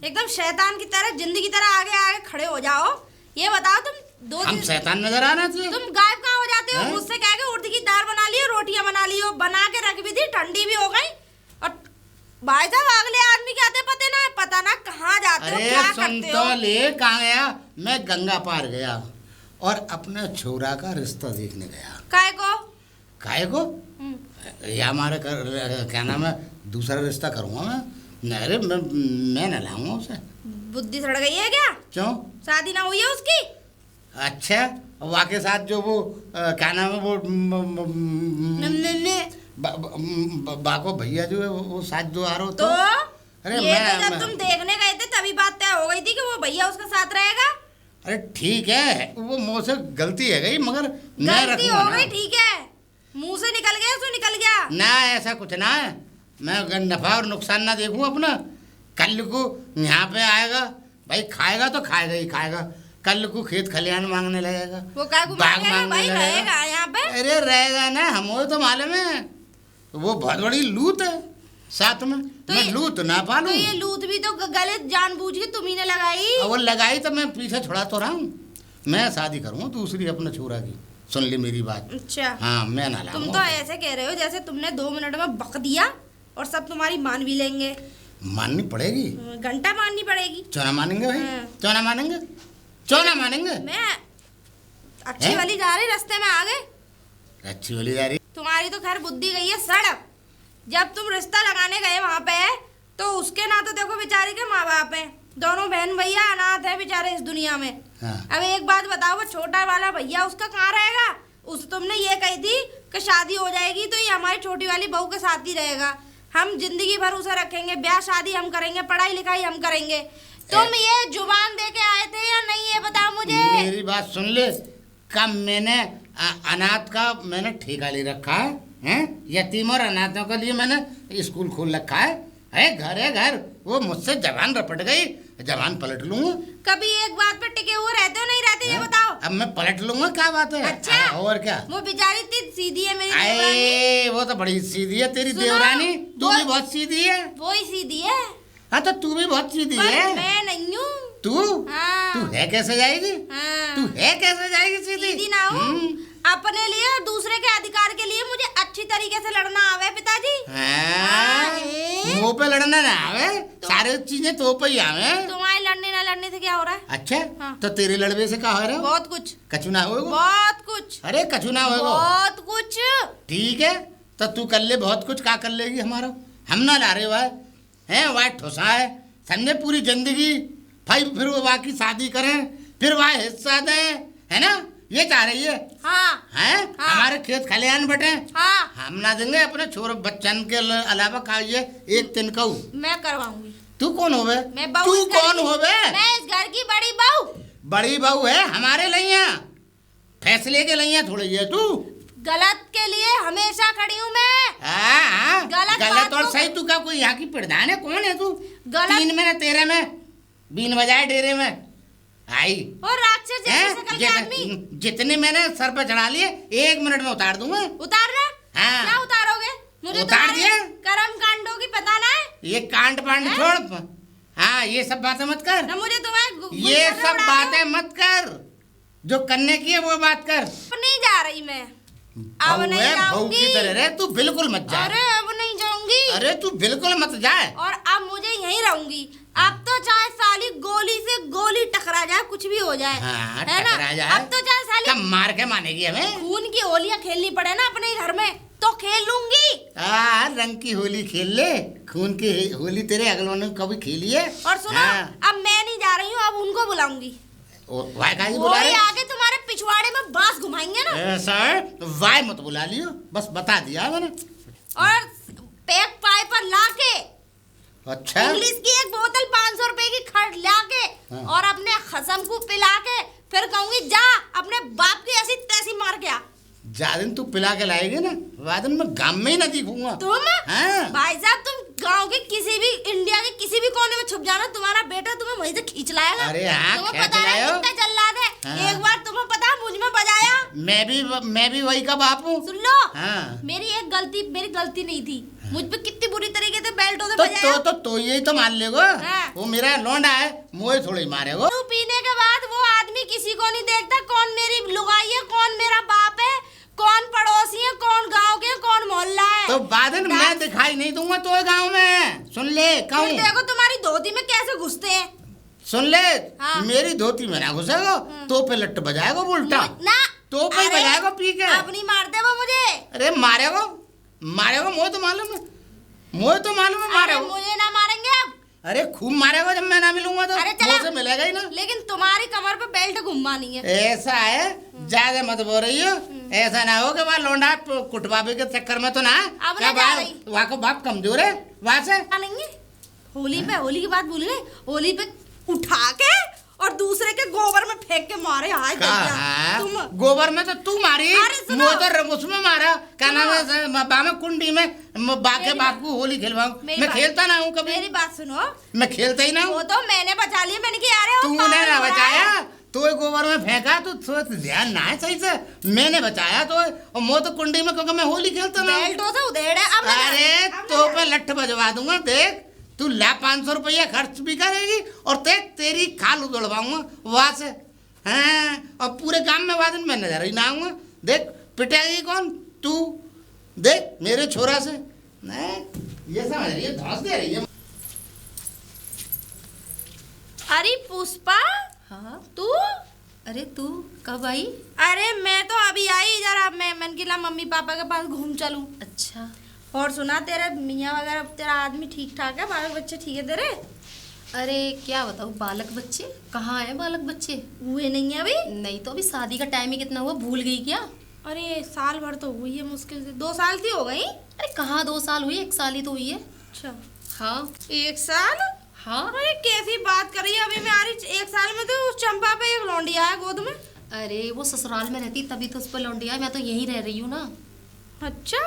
एकदम शैतान की तरह जिंदगी की तरह आगे आगे खड़े हो जाओ। ये बताओ तुम हम शैतान नजर आ रहे थे? तुम गायब कहाँ हो जाते हो? मुझसे कह के उड़द की दाल बना लियो, रोटियां बना लियो, बना के रख भी दी, ठंडी भी हो गई। और भाई साहब अगले आदमी के आते पता ना कहाँ जाते हो, क्या करते हो? ले कहाँ गया? मैं गंगा पार गया और अपने छोरा का रिश्ता देखने गया। काय को ये हमारे क्या नाम है, दूसरा रिश्ता करूँगा मैं। अरे मैं न लाऊंगा उसे। बुद्धि सड़ गई है क्या? क्यों? शादी ना हुई है उसकी? अच्छा, वाके साथ जो वो क्या नाम है वो बाको भैया जो है वो साथ जो आ रहा हो तो अरे ये तो जब तुम देखने गए थे तभी बात तय हो गई थी कि वो भैया उसका साथ रहेगा। अरे ठीक है, वो मुँह से गलती है गई, मगर गलती हो गई ठीक है, मुंह से निकल गया तो निकल गया ना, ऐसा कुछ ना है। मैं अगर नफा और नुकसान ना देखूं अपना, कल को यहाँ पे आएगा भाई, खाएगा तो खाएगा ही खाएगा, कल को खेत खलियान मांगने लगेगा, वो बाग मांगने लगेगा यहाँ पे। अरे रहेगा ना, हम तो मालूम है वो बहुत बड़ी लूट है साथ में। तो मैं लूट ना पालूं तो ये लूट भी तो गलत जानबूझ के तुम्ही ने लगाई। वो लगाई तो मैं पीछे छुड़ा तो रहा हूँ। मैं शादी करूँगा दूसरी अपने छोरा की, सुन ली मेरी बात। अच्छा हाँ, मैं ना तुम तो ऐसे कह रहे हो जैसे तुमने 2 मिनट में बक दिया और सब तुम्हारी मान भी लेंगे। माननी पड़ेगी, घंटा माननी पड़ेगी। क्यों ना मानेंगे भाई, क्यों ना मानेंगे, क्यों ना मानेंगे। मैं अच्छी वाली जा रही, रास्ते में आ गए। अच्छी वाली जा रही? तुम्हारी तो खैर बुद्धि गई है सड़क। जब तुम रिश्ता लगाने गए वहाँ पे तो उसके ना तो देखो बेचारी के माँ बाप हैं, दोनों बहन भैया अनाथ है बेचारे इस दुनिया में। हाँ। अब एक बात बताओ, वो छोटा वाला भैया उसका कहाँ रहेगा? उस तुमने ये कही थी कि शादी हो जाएगी तो ये हमारी छोटी वाली बहू के साथ ही रहेगा, हम जिंदगी भर उसे रखेंगे, ब्याह शादी हम करेंगे, पढ़ाई लिखाई हम करेंगे। तुम ये जुबान दे के आए थे या नहीं, ये बताओ मुझे। मेरी बात सुन ले, कब मैंने अनाथ का मैंने ठेका ले रखा है, यतीम और अनाथों के लिए मैंने स्कूल खोल रखा है घर। वो मुझसे जबान रपट गई, जबान पलट लूंगा। कभी एक बात पे टिके हुए रहते हो नहीं रहते, ये बताओ। अब मैं पलट लूंगा, क्या बात है। अच्छा, और क्या। वो बेचारी इतनी सीधी है मेरी देवरानी। वो तो बड़ी सीधी है तेरी देवरानी, तू भी बहुत सीधी है। वो ही सीधी है। हाँ तो तू भी बहुत सीधी है। मैं नहीं हूँ। तू है कैसे जाएगी? तू है कैसे जाएगी सीधी ना हूँ। अपने लिए और दूसरे के अधिकार के लिए मुझे अच्छी तरीके से लड़ना आवे पिताजी। मुंह पे लड़ना ना आवे, सारी चीजें तो पे ही आवे। तुम्हारे लड़ने ना लड़ने से क्या हो रहा है? अच्छा तो तेरे लड़वे से क्या हो रहा है? बहुत कुछ। कछु ना होगा? बहुत कुछ। अरे कछु ना होगा? बहुत कुछ। ठीक है तो तू कर ले बहुत कुछ, क्या कर लेगी हमारा? हम ना ला रहे वाह ठोसा है समझे, पूरी जिंदगी फिर वो बाकी शादी करें, फिर वह हिस्सा दें, है ना, ये चाह रही है। हाँ। हमारे खेत खलियान बटे। हाँ। हम ना देंगे अपने छोरे बच्चन के अलावा का ये एक दिन कहूँ। मैं करवाऊंगी। तू कौन होवे? मैं बहू। तू कौन होवे? मैं इस घर की बड़ी बहू। बड़ी बहू है हमारे लिए, फैसले के लिए थोड़ी है तू। गलत के लिए हमेशा खड़ी हूँ मैं। गलत और सही तू का कोई यहाँ की प्रधान है? कौन है तू? गलत 3 में तेरे में बीन बजाए डेरे में आई और राक्षस जैसे शकल के आदमी। जितने मैंने सर पे चढ़ा लिए 1 मिनट में उतार दूंगा। उतारना? हाँ। क्या उतारोगे? मुझे उतार दिया। कर्म कांडों की पता ना है। ये कांड पांड छोड़। हाँ, ये सब बातें मत कर ना, मुझे तुम्हें ये सब बातें मत कर, जो करने की है वो बात कर। नहीं जा रही मैं, अब नहीं जाऊंगी। की तरह रे तू, बिल्कुल मत जा। अरे अब नहीं जाऊंगी। अरे तू बिल्कुल मत जाए। और अब मुझे यहीं रहूंगी। अब तो चाहे साली गोली से गोली टकरा जाए, कुछ भी हो जाए, हाँ, है ना? अब तो चाहे साली कब मार के मानेगी हमें? खून की होलियां खेलनी पड़े ना अपने घर में तो खेल लूंगी। रंग की होली खेल ले, खून की होली तेरे अगल ने कभी खेली है? और सुनो, अब मैं नहीं जा रही हूँ, अब उनको बुलाऊंगी। बुला रहे? आगे तुम्हारे पिछवाड़े में बांस घुमाएंगे ना। सर वाय मत बुला लियो, बस बता दिया मैंने। और पैक पाइप पर लाके, अच्छा, इंग्लिश की एक बोतल 500 रुपए की खरीद लाके, और अपने खसम को पिला के फिर कहूंगी जा अपने बाप की ऐसी तैसी मार के आ। जादिन तू पिला के लाएगी ना, वादिन मैं गांव में ही ना दिखूंगा। तुम भाई साहब, तुम गांव के किसी भी, इंडिया के किसी भी कोने में छुप जाना, तुम्हारा बेटा तुम्हें वहीं से खींच लाएगा। अरे हाँ, तुम्हें पता है कितना जल्लाद है। एक बार तुम्हें पता मुझ में बजाया। मैं भी वही का बाप हूँ। सुन लो, हाँ। मेरी गलती नहीं थी। मुझ पे कितनी बुरी तरीके से बेल्टों से तो बजाया। तो यही तो मान लेगो। हाँ। वो मेरा लौंडा है, मुझे थोड़ी मारेगो। तू पीने के बाद वो आदमी किसी को नहीं देखता कौन मेरी लुगाई है, कौन मेरा बाप है, कौन पड़ोसी है, कौन गांव के, कौन मोहल्ला है। तो बाद में मैं दिखाई नहीं दूंगा तो गांव में। सुन ले कहूँ, देखो तुम्हारी धोती में कैसे घुसते हैं। सुन ले। हाँ। मेरी धोती में ना घुसेगो तो पे लट्ट बजाएगो उल्टा, ना तो पे बजाएगो पी के। अब नहीं मारते वो मुझे। अरे मारेगो मारेगो, मुझे तो मालूम है, मुझे तो मालूम है मारेगो। मुझे ना मारेंगे अब। अरे खूब मारेगो जब मैं ना मिलूंगा तो। अरे चला। मुझसे मिलेगा ही ना। लेकिन तुम्हारी कमर पे बेल्ट घुमानी है। ऐसा है, ज्यादा मत बोल रही हो। ऐसा ना हो कि वहाँ लौंडा कुटबाबी के चक्कर में तो ना। अब ना जा रही। वहाँ को बाप कमजोर है वहाँ से। नहीं है। होली की बात भूल गए। होली पे उठा के और दूसरे के गोबर में फेंक के मारे। हाय तुम गोबर में तो तू मारी, सुनो। मुझे तो उसमें मारा। क्या नाम है, बामे कुंडी में बाके बाप को होली खिलवाऊं। मैं खेलता ना हूँ कभी। मेरी बात सुनो, मैं खेलता ही ना हूँ। वो तो मैंने बचा लिया। मैंने कहा अरे तूने ना बचाया, तो गोबर में फेंका तो ध्यान ना है सही से। मैंने बचाया तो, और मैं तो कुंडी में, क्योंकि मैं होली खेलता ना। बेल्टों से उधेड़ है। अरे तो पे लठ बजवा दूंगा। देख तू ला 500 रुपया खर्च भी करेगी और तेरी खाल उधड़वाऊंगा वहां से। हाँ, और पूरे गांव में वादन में नजर ही ना आऊंगा। देख पिटेगी कौन तू, देख मेरे छोरा से। नहीं ये समझ रही है, धौंस दे रही है। अरे पुष्पा। हाँ तू? अरे तू कब आई? अरे मैं तो अभी आई। जरा मन की ला मम्मी पापा के पास घूम चलूं। अच्छा। और सुना तेरे मियाँ वगैरह, तेरा आदमी ठीक ठाक है, बालक बच्चे ठीक है तेरे? अरे क्या बताऊँ, बालक बच्चे कहाँ है? बालक बच्चे हुए नहीं है अभी? नहीं तो अभी शादी का टाइम ही कितना हुआ, भूल गई क्या? अरे साल भर तो हुई है मुश्किल से। 2 साल की हो गई? अरे कहाँ 2 साल हुई, 1 साल ही तो हुई है। अच्छा हाँ 1 साल? हाँ। अरे कैसी बात कर रही है, अभी मैं आ रही 1 साल में तो उस चंपा पे एक लौंडिया है गोद में। अरे वो ससुराल में रहती तभी तो उस पर लौंडिया है, मैं तो यहीं रह रही हूँ ना। अच्छा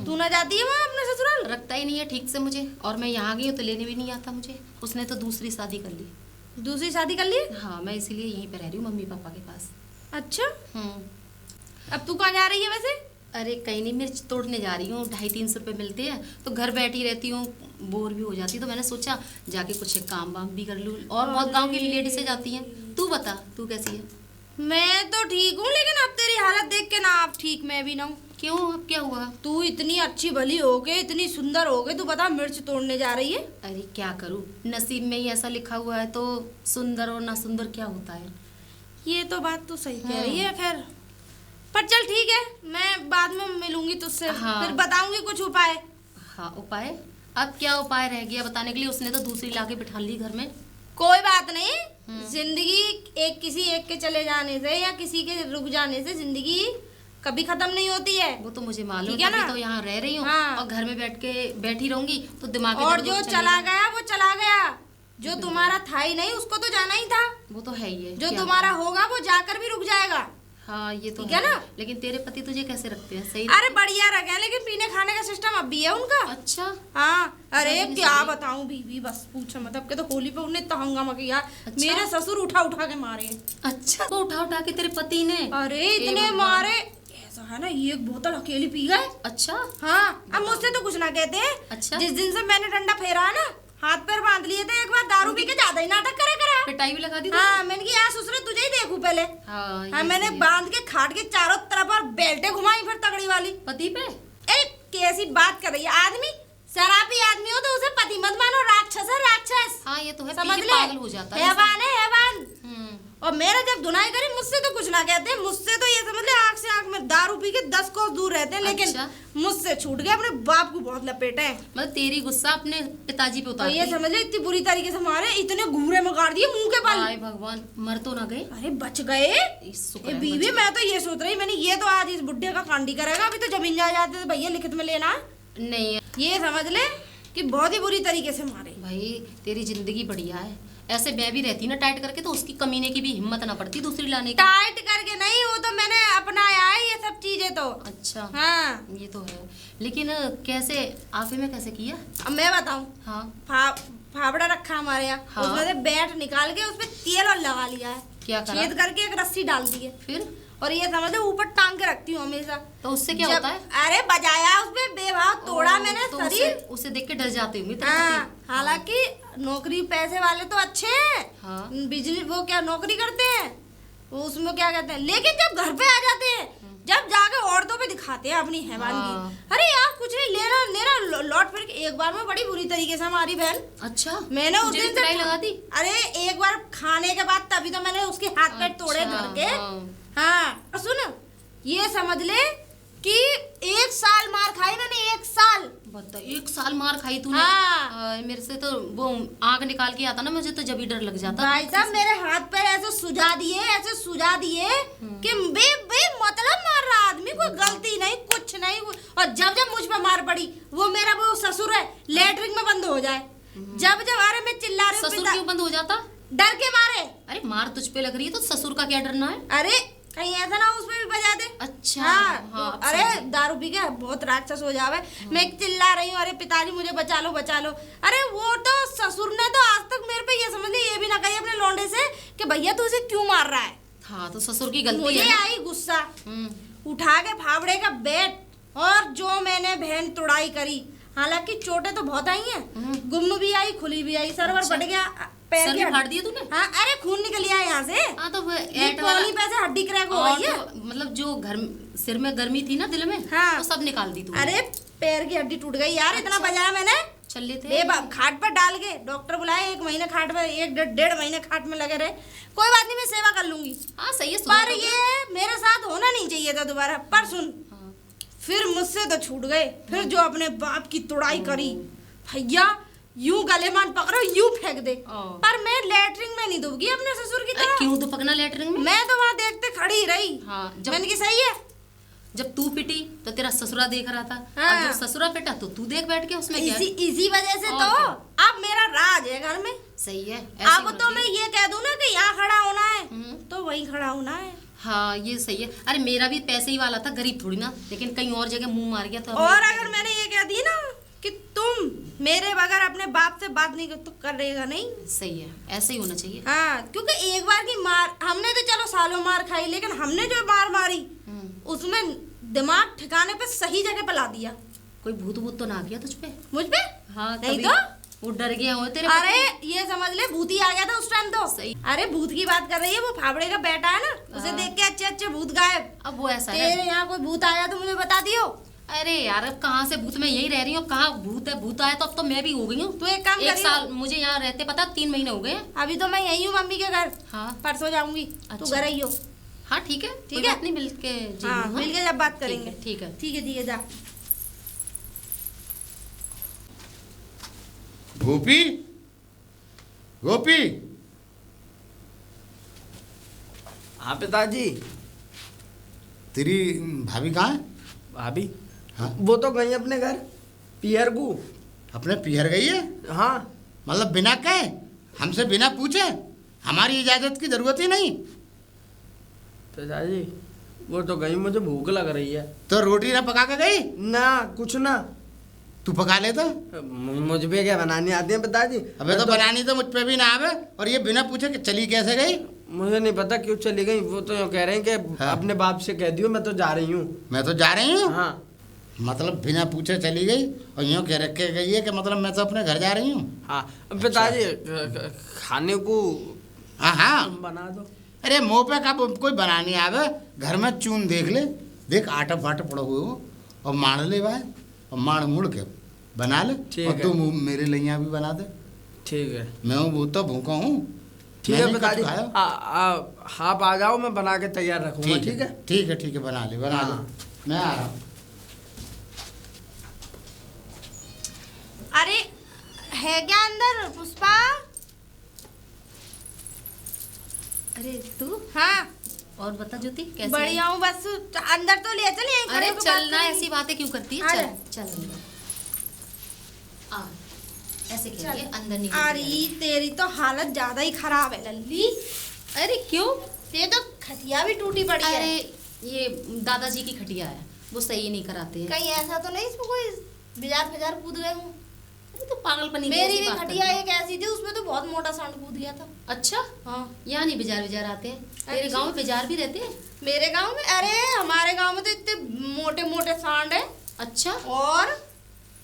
तू ना जाती है वहाँ अपने ससुराल? रखता ही नहीं है ठीक से मुझे, और मैं यहाँ गई हूँ तो लेने भी नहीं आता मुझे। उसने तो दूसरी शादी कर ली। दूसरी शादी कर ली? हाँ मैं इसीलिए यहीं पे रह रही हूँ मम्मी पापा के पास। अच्छा अब तू कहाँ जा रही है वैसे? अरे कहीं नहीं, मिर्च तोड़ने जा रही हूँ। 250-300 रुपये मिलते हैं तो घर बैठी रहती हूँ, बोर भी हो जाती, तो मैंने सोचा जाके कुछ एक काम वाम भी कर लूँ। और बहुत गांव की लेडीज़ें जाती हैं। तू बता तू कैसी है? मैं तो ठीक हूँ, लेकिन अब तेरी हालत देख के ना अब ठीक मैं भी ना हूँ। क्यों, अब क्या हुआ? तू इतनी अच्छी भली हो गई, इतनी सुंदर हो गई, तू बता मिर्च तोड़ने जा रही है? अरे क्या करूँ, नसीब में ही ऐसा लिखा हुआ है, तो सुंदर और ना सुंदर क्या होता है। ये तो बात तू सही कह रही है। खैर पर चल ठीक है, मैं बाद में मिलूंगी तुझसे। हाँ। फिर बताऊंगी कुछ उपाय। हाँ उपाय? अब क्या उपाय रह गया बताने के लिए? उसने तो दूसरी लाके बिठा ली घर में। कोई बात नहीं, जिंदगी किसी एक के चले जाने से या किसी के रुक जाने से जिंदगी कभी खत्म नहीं होती है। वो तो मुझे मालूम है ना? तो यहाँ रह रही हूँ। हाँ। और घर में बैठी रहूंगी तो दिमाग और जो चला गया वो चला गया, जो तुम्हारा था ही नहीं उसको तो जाना ही था। वो तो है ही है। जो तुम्हारा होगा वो जाकर भी रुक जाएगा। हाँ ये तो है ना? लेकिन तेरे पति तुझे कैसे रखते हैं? सही? अरे बढ़िया रखे, लेकिन पीने खाने का सिस्टम अब भी है उनका। अच्छा। हाँ अरे क्या बताऊं बीवी, बस पूछो मत। अब के तो होली पे उन्हें इतना हंगामा किया। अच्छा? मेरे ससुर उठा उठा के मारे। अच्छा तो उठा के तेरे पति ने? अरे इतने मारे, ऐसा है ना, एक बोतल अकेली पी गए। अच्छा। हाँ अब मुझसे तो कुछ ना कहते। अच्छा। जिस दिन से मैंने डंडा फेरा है ना, हाथ पैर बांध लिए थे, एक बार दारू पी के ज्यादा ही नाटक करा। पिटाई भी लगा दी? हाँ मैंने कहा ससुर तुझे ही देखूं पहले। हाँ मैंने बांध के खाट के चारों तरफ और बेल्टे घुमाई फिर तगड़ी वाली पति पे। कैसी बात कर रही है? आदमी शराबी आदमी हो तो उसे पति मत मानो, राक्षस है राक्षस। हाँ ये तो है, समझ ले, पागल हो जाता है। हैवान है हैवान। और मेरा जब धुनाई करी मुझसे तो कुछ ना कहते, मुझसे तो ये समझ ले आंख से आंख में दारू पी के 10 कोस दूर रहते हैं। लेकिन अच्छा? मुझसे छूट गए, अपने बाप को बहुत लपेटे हैं। मतलब तेरी गुस्सा अपने पिताजी पे उतार और ये समझ ले इतनी बुरी तरीके से मारे, इतने घूरे में गाड़ दिए मुंह के बल। हाय भगवान, मर तो ना गए? अरे बच गए। शुक्र है, बीवी मैं तो ये सोच रही, मैंने ये तो आज इस बुढ़े का कांडी करेगा। अभी तो जमीन जायदाद थे भैया लिखित में लेना नहीं। ये समझ ले कि बहुत ही बुरी तरीके से मारे। भाई तेरी जिंदगी बढ़िया है, ऐसे मैं भी रहती ना टाइट करके तो उसकी कमीने की भी हिम्मत ना पड़ती दूसरी लाने की। टाइट करके नहीं, वो तो मैंने अपनाया है ये सब चीजें तो। अच्छा हाँ ये तो है, लेकिन कैसे आफे में कैसे किया? अब मैं बताऊं। हाँ फावड़ा रखा हमारे यहाँ। हाँ। उसमें से बैट निकाल के उसपे तेल और लगा लिया है। क्या करा? छेद करके एक रस्सी डाल दी है। फिर? और ये समझ लो ऊपर टांग के रखती हूँ हमेशा। तो उससे क्या होता है? अरे बजाया उसपे बेभाव, तोड़ा मैंने मैंने तो शरीर उसे देख के डर जाते होंगे तेरे हाँ, पति। हालांकि नौकरी पैसे वाले तो अच्छे हैं। हाँ। बिजनेस वो क्या नौकरी करते हैं, वो उसमें क्या कहते हैं, लेकिन जब घर पे आ जाते हैं, जब जाके औरतों पे दिखाते हैं अपनी हैवानगी। हाँ। अरे यार कुछ नहीं लेना लेना, लौट फिर के एक बार में बड़ी बुरी तरीके से हमारी बहन, अच्छा मैंने उस तुझे दिन भी पिटाई लगा दी? अरे एक बार खाने के बाद तभी तो मैंने उसके हाथ पैर तोड़े अच्छा, धर के। हाँ। हाँ और सुन, ये समझ ले कि 1 साल मार खाई मैंने, 1 साल। बता 1 साल मार खाई तूने? हाँ। मेरे से तो वो आग निकाल के आता ना, मुझे तो जब ही डर लग जाता। भाई साहब मेरे हाथ पैर ऐसे सुझा दिए, ऐसे सुझा दिए कि बे मतलब मार रहा आदमी, कोई गलती नहीं कुछ नहीं। और जब जब मुझ पर मार पड़ी, वो मेरा वो ससुर है लेटरिन में बंद हो जाए, जब जब अरे मैं चिल्ला रही हूँ ससुर क्यों बंद हो जाता? डर के मारे। अरे मार तुझ पे लग रही है तो ससुर का क्या डरना है? अरे कहीं ऐसा ना उसमें भी बजा दे। अच्छा। हाँ, हाँ, तो अरे दारू पी के बहुत राक्षस हो जावे। मैं चिल्ला रही हूँ, अरे पिताजी मुझे बचा लो बचा लो। अरे वो तो ससुर ने तो आज तक मेरे पे ये समझ ली, ये भी ना कही अपने लौंडे से कि भैया तू उसे क्यों मार रहा है। हाँ तो ससुर की गलती मुझे है ना। आई गुस्सा, हम्म। उठा के फावड़े का बेट, और जो मैंने बहन तुड़ाई करी। हालांकि चोटें तो बहुत आई हैं, गुम भी आई खुली भी आई, सरवर अच्छा। फट गया, पैर सर की भी हड्डी- फाड़ दिया तूने? हाँ अरे खून निकल गया यहाँ से। हाँ तो वो ये ऐट वाला पौनी पैसे हड्डी क्रैक हो और गई है। जो मतलब जो घर सिर में गर्मी थी ना दिल में, हाँ। वो सब निकाल दी तूने। अरे पैर की हड्डी टूट गई यार, इतना अच्छा। बजाया मैंने। चल लेते बे बाप खाट पर डाल के डॉक्टर बुलाए, 1 महीने खाट में, 1 1.5 महीने खाट में लगे रहे। कोई बात नहीं, मैं सेवा कर लूंगी, हाँ सही है। पर ये मेरे साथ होना नहीं चाहिए था दोबारा। पर सुन, हाँ। फिर मुझसे तो छूट गए, फिर जो अपने बाप की तुड़ाई करी, भैया यूं गले मान पकड़ो यूं फेंक दे। ओ। पर मैं लेटरिन में नहीं डूबगी अपने ससुर की अरे तरह। क्यों तो पकना लेटरिन में? मैं तो वहां देखते खड़ी ही रही। हाँ, मैंने की सही है। जब तू पिटी तो तेरा ससुरा देख रहा था, हाँ। और जब ससुरा पिटा तो तू देख बैठ के, उसमें क्या है? इसी वजह से और तो क्या? अब मेरा राज है घर में। सही है। ऐसे अब होना तो मैं चाहिए। ये कह दूं ना कि यहाँ खड़ा होना है, हम्म। तो वहीं खड़ा होना है। हाँ ये सही है। अरे मेरा भी पैसे ही वाला था, गरीब थोड़ी ना, लेकिन कहीं और जगह मुंह मार गया तो अब और मैं- अगर मैंने ये कह दी ना कि तुम मेरे बगैर अपने बाप से बात नहीं कर, तो करेगा नहीं। सही है, ऐसे ही होना चाहिए। हाँ क्योंकि एक बार की मार, हमने तो चलो सालों मार खाई, लेकिन हमने जो मार मारी उसमें दिमाग ठिकाने पे सही जगह पे ला दिया। कोई भूत भूत तो ना आ गया तुझ पे? मुझ पे हाँ नहीं तभी तो वो डर गया हो तेरे अरे ये समझ ले भूत ही आ गया था उस टाइम तो। सही। अरे भूत की बात कर रही है, वो फावड़े का बेटा है ना, उसे हाँ। देख के अच्छे अच्छे भूत गायब। अब वो ऐसा है। तेरे यहाँ कोई भूत आया तो मुझे बता दियो। अरे यार अब कहाँ से भूत, मैं यही रह रही हूँ, कहाँ भूत है? भूत आया तो अब तो मैं भी हो गई हूँ। तू एक काम 1 करियो। साल मुझे यहाँ रहते पता 3 महीने हो गए। अभी तो मैं यही हूँ मम्मी के घर, हाँ परसों जाऊंगी। तू अच्छा। घर आई हो। हाँ ठीक है, ठीक कोई है? बात नहीं, मिल के जी हाँ लूँ, मिल के जब बात करेंगे। ठीक है। ठीक है जा। गोपी, गोपी, हाँ पिताजी। तेरी भाभी कहाँ है? भाभी? हाँ? वो तो गई अपने घर पियर को। अपने पियर गई है? हाँ मतलब बिना कहे, हमसे बिना पूछे, हमारी इजाजत की जरूरत ही नहीं। पिताजी वो तो गई, मुझे भूख लग रही है। तो रोटी ना पका के गई? ना कुछ ना, तू पका ले तो। मुझ पे क्या बनानी आती है पिताजी? अबे मैं तो बनानी तो मुझ पे भी ना आवे, और ये बिना पूछे कि चली कैसे गई? मुझे नहीं पता क्यों चली गई। वो तो यूँ कह रहे हैं कि हाँ। अपने बाप से कह दियो मैं तो जा रही हूँ। मैं तो जा रही हूँ। हाँ मतलब बिना पूछे चली गई, और यूँ कह रखे गई है कि मतलब मैं तो अपने घर जा रही हूँ। हाँ पिताजी खाने को हाँ हाँ, बना दो। अरे मुँह पे कब कोई बनानी आवे? घर में चून देख ले, देख आटा फाटा पड़ा हुए हो, और माड़ ले भाई, और माड़ मुड़ के बना ले। ठीक और है। तू मेरे लिए भी बना दे। ठीक है मैं वो तो भूखा हूँ। ठीक है मैंने कब पिताजी। खाया? आप आ जाओ, मैं बना के तैयार रखूँगा। ठीक है ठीक है, ठीक है, बना ले बना हाँ। ले, मैं आ रहा हूँ। अरे है क्या अंदर पुष्पा? अरे तू हाँ और बता ज्योति कैसे बढ़िया हूँ, बस अंदर तो ले चल, यहीं अरे खड़े होके बात चलना, करेंगे। ऐसी बातें क्यों करती है? आ चल जा। चल अंदर आ, ऐसे करिए चल। अंदर नहीं। अरे तेरी तो हालत ज्यादा ही खराब है लल्ली। अरे क्यों? ये तो खटिया भी टूटी पड़ी है। अरे ये दादाजी की खटिया है, वो सही नहीं कराते हैं। कहीं ऐसा तो नहीं इसमें कोई बिजार फिजार कूद गए हूँ? अरे तो पागलपनी की मेरी ऐसी भी बात खटिया करती है। एक ऐसी थी, उसमें तो बहुत मोटा सांड कूद गया था। अच्छा हाँ यहाँ नहीं बाजार विजार आते हैं? तेरे अच्छा। गांव में बाजार भी रहते हैं? मेरे गांव में, अरे हमारे गांव में तो इतने मोटे मोटे सांड है, अच्छा और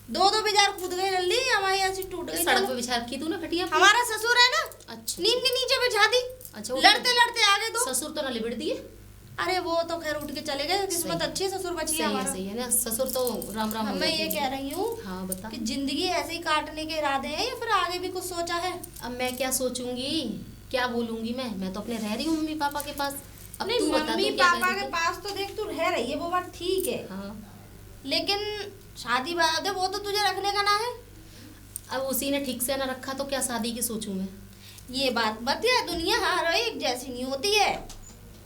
2 बेजार कूद गई लल्ली, हमारी ऐसी टूट गई। सड़क चलो। पे बिछा रखी तूने खटिया पे? हमारा ससुर है ना, अच्छा नीम के नीचे बिछा दी। अच्छा, वो लड़ते लड़ते आगे दो। ससुर तो ना लिबड़ दिए। अरे वो तो खैर उठ के चले गए, किस्मत सही। अच्छी है, ससुर बची है सही है हमारा। सही है ना, ससुर तो राम राम हो मैं जाते ये हैं। कह रही हूँ हाँ बता। कि जिंदगी ऐसे ही काटने के इरादे हैं या फिर आगे भी कुछ सोचा है? अब मैं क्या सोचूंगी, क्या बोलूंगी मैं तो अपने रह रही हूँ मम्मी पापा के पास। अब नहीं, तू बता, मम्मी तू क्या पापा कह रही के थी? पास तो देख तू रह रही है, वो बात ठीक है, हाँ, लेकिन शादी बाद वो तो तुझे रखने का ना है। अब उसी ने ठीक से ना रखा तो क्या शादी की सोचूं मैं? ये बात बतिया, दुनिया हर एक जैसी नहीं होती है।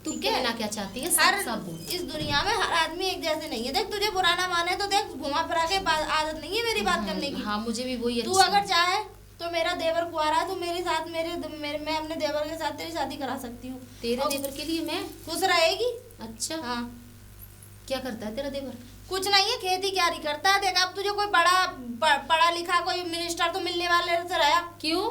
तू ठीक क्या है? ना क्या चाहती है, हर सब सब बोल। इस दुनिया में हर आदमी एक जैसे नहीं है। देख तुझे बुरा ना माने तो देख, घुमा फिरा के आदत नहीं है मेरी बात करने की। हाँ मुझे भी वही तू अच्छा अगर चाहे तो मेरा देवर कुआरा है, तो मेरे साथ मैं अपने देवर के साथ तेरी शादी करा सकती हूँ। तेरे और देवर के लिए मैं? खुश रहेगी। अच्छा हाँ, क्या करता है तेरा देवर? कुछ नहीं है, खेती क्यारी करता है। देख अब तुझे कोई बड़ा पढ़ा लिखा कोई मिनिस्टर तो मिलने वाले से रहा, क्यों?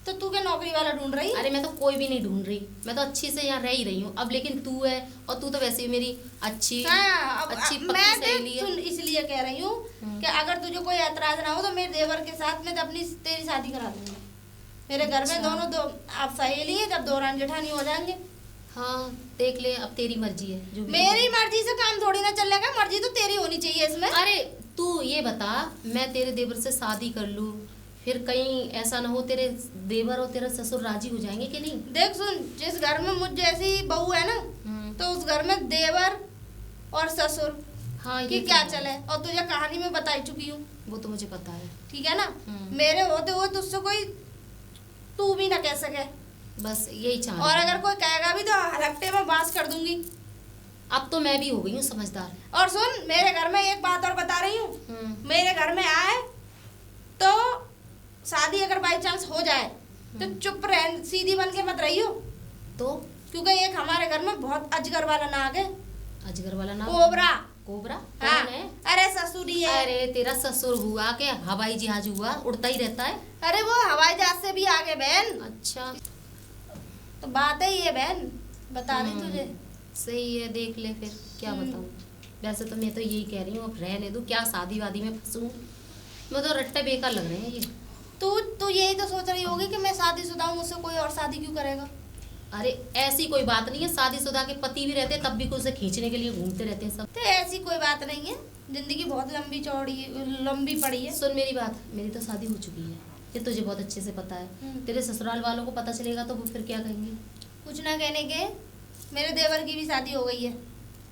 तो तू क्या नौकरी वाला ढूंढ रही? अरे मैं तो कोई भी नहीं ढूंढ रही, मैं तो अच्छी से यहाँ रह ही रही हूँ अब। लेकिन तू है, और तू तो वैसे ही मेरी अच्छी हाँ, अच्छी मैं पक्की देख सहेली है। सुन, इसलिए कह रही हूँ कि अगर तुझे कोई ऐतराज ना हो तो मेरे देवर के साथ मैं अपनी तेरी शादी करा दूंगी। मेरे घर में अच्छा। दोनों दो आप सहेली हैं, जब दो जेठानी हो जाएंगे। हाँ देख ले, अब तेरी मर्जी है जो भी मेरी मर्जी से काम थोड़ी ना चलेगा, मर्जी तो तेरी होनी चाहिए इसमें। अरे तू ये बता, मैं तेरे देवर से शादी कर लूँ, फिर कहीं ऐसा ना हो तेरे देवर और तेरा ससुर राजी हो जाएंगे कि नहीं? देख सुन, जिस घर में मुझ जैसी बहू है ना, तो उस घर में देवर और ससुर हाँ की ये क्या तो है। चले, और तुझे कहानी में बताई चुकी हूँ। वो तो मुझे पता है। ठीक है ना, मेरे होते हुए तुझसे कोई तू भी ना कह सके, बस यही चाह और अगर कोई कहेगा भी तो हलकटे में बांस कर दूंगी। अब तो मैं भी हो गई हूँ समझदार। और सुन, मेरे घर में एक बात और बता रही हूँ, मेरे घर में आए तो शादी अगर बाई चांस हो जाए तो चुप रह, सीधी बन के मत रहियो, तो क्योंकि एक हमारे घर में बहुत अजगर वाला नाग है। अजगर वाला नाम? कोबरा। कोबरा हाँ, कौन है? अरे ससुरी है। अरे तेरा ससुर हुआ क्या, हवाई जहाज हुआ, उड़ता ही रहता है? अरे वो हवाई जहाज से भी आगे बहन, अच्छा तो बात है ये बहन, बता रही तुझे। सही है, देख ले फिर क्या बताऊँ। वैसे तो मैं तो यही कह रही हूँ, अब रहने दूँ, क्या शादी वादी में फंसूँ। मैं तो रट्टे बेकार लग रहे हैं ये। तू यही तो सोच रही होगी कि मैं शादीशुदा हूँ, मुझसे कोई और शादी क्यों करेगा? अरे ऐसी कोई बात नहीं है, शादीशुदा के पति भी रहते हैं तब भी कोई उसे खींचने के लिए घूमते रहते हैं सब। तो ऐसी कोई बात नहीं है, जिंदगी बहुत लंबी चौड़ी लंबी पड़ी है। सुन मेरी बात, मेरी तो शादी हो चुकी है, ये तुझे बहुत अच्छे से पता है। तेरे ससुराल वालों को पता चलेगा तो वो फिर क्या कहेंगे? कुछ ना कहने के, मेरे देवर की भी शादी हो गई है।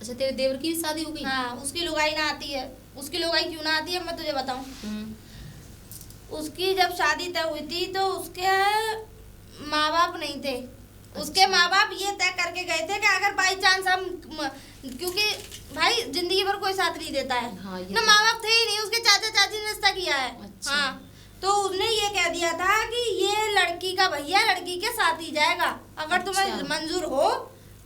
अच्छा तेरे देवर की भी शादी हो गई? हाँ, उसकी लुगाई ना आती है। उसकी लुगाई क्यों ना आती है मैं तुझे बताऊं। उसकी जब शादी तय हुई थी तो उसके माँ बाप नहीं थे। उसके माँ बाप ये तय करके गए थे कि अगर बाई चांस हम, क्योंकि भाई जिंदगी भर कोई साथ नहीं देता है। हाँ, ये ना तो- माँ बाप थे ही नहीं, उसके चाचा चाची ने रिश्ता किया है। अच्छा। हाँ, तो उसने ये कह दिया था कि ये लड़की का भैया लड़की के साथ ही जाएगा, अगर तुम्हें अच्छा। मंजूर हो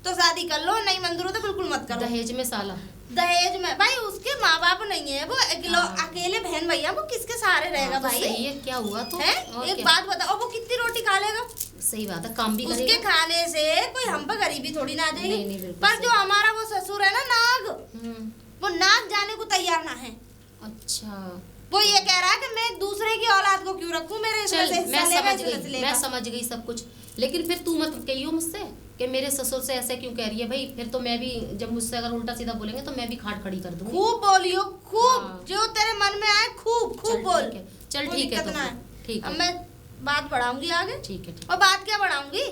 तो शादी कर लो, नहीं मंजूर हो तो बिल्कुल मत करो। दहेज में साला? दहेज में भाई उसके माँ बाप नहीं है, वो हाँ। अकेले बहन भैया, वो किसके सहारे रहेगा हाँ, तो भाई? सही है, क्या हुआ तो? है और एक क्या? बात बताओ, वो कितनी रोटी खा लेगा? सही बात है, काम भी उसके करेगा। खाने से कोई हम पर गरीबी थोड़ी ना आ नहीं, जाएगी। नहीं, बिल्कुल पर सही। जो हमारा वो ससुर है ना नाग, हम्म, वो नाग जाने को तैयार ना है। अच्छा वो ये कह रहा है कि मैं दूसरे की औलाद को क्यों रखूं, मेरे इसमें चल से मैं हिस्सा लेगा, समझ इसमें से गई, लेगा। मैं समझ गई सब कुछ। लेकिन फिर तू मत कहियो मुझसे कि मेरे ससुर से ऐसे क्यों कह रही है भाई, फिर तो मैं भी, जब मुझसे अगर उल्टा सीधा बोलेंगे तो मैं भी खाट खड़ी कर दूंगी। खूब बोलियो, खूब हाँ। जो तेरे मन में आए खूब खूब चल बोल। ठीक है, चल कोई ठीक है, दिक्कत तो ना फिर, ठीक अब है, मैं बात बढ़ाऊंगी आगे। ठीक है, ठीक और बात क्या बढ़ाऊंगी,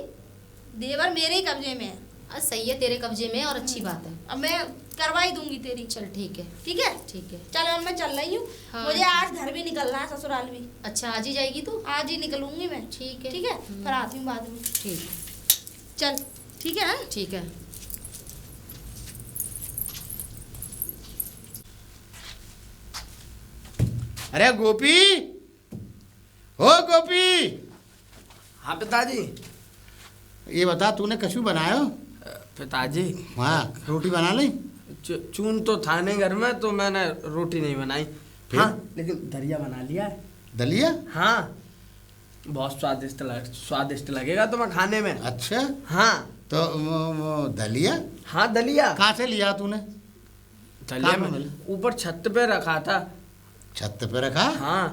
देवर मेरे ही कब्जे में है। है। सही है, तेरे कब्जे में, और अच्छी बात है। अब मैं करवा ही दूंगी तेरी। चल ठीक है, ठीक है, ठीक है। चल अब मैं चल रही हूँ। हाँ। मुझे आज घर भी निकलना है, ससुराल भी अच्छा आज ही जाएगी तू? आज ही निकलूंगी मैं। ठीक है, ठीक है, फिर आती हूँ बाद में। ठीक है, चल ठीक है। ठीक है। अरे गोपी, हो गोपी, हाँ पिताजी। ये बता तूने कछु बनायो? पिताजी हाँ, रोटी बना ली? चून तो था नहीं घर में, तो मैंने रोटी नहीं बनाई। फिर? हाँ लेकिन दलिया बना लिया है। दलिया? हाँ बहुत स्वादिष्ट लगेगा तुम्हें खाने में। अच्छा, हाँ तो वो दलिया हाँ दलिया कहाँ से लिया तूने? दलिया कहाँ मैंने मिला? ऊपर छत पे रखा था, छत पे रखा? हाँ।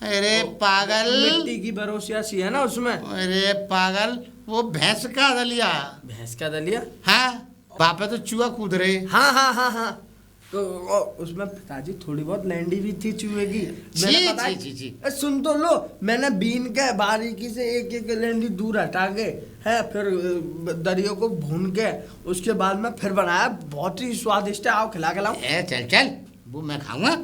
अरे पागल, मिट्टी की बरोसिया सी है ना उसमें। अरे पागल, वो भैंस का दलिया। भैंस का दलिया? हाँ, पापा तो चूहा कूद रहे। हाँ हाँ हाँ हाँ। तो उसमें पिताजी थोड़ी बहुत लैंडी भी थी चूहे की। मैंने पता है, जी। सुन तो लो, मैंने बीन के बारीकी से एक एक लैंडी दूर हटा के है, फिर दरियो को भून के उसके बाद में फिर बनाया, बहुत ही स्वादिष्ट है। आओ खिला के लाऊं? चल चल, वो मैं खाऊंगा।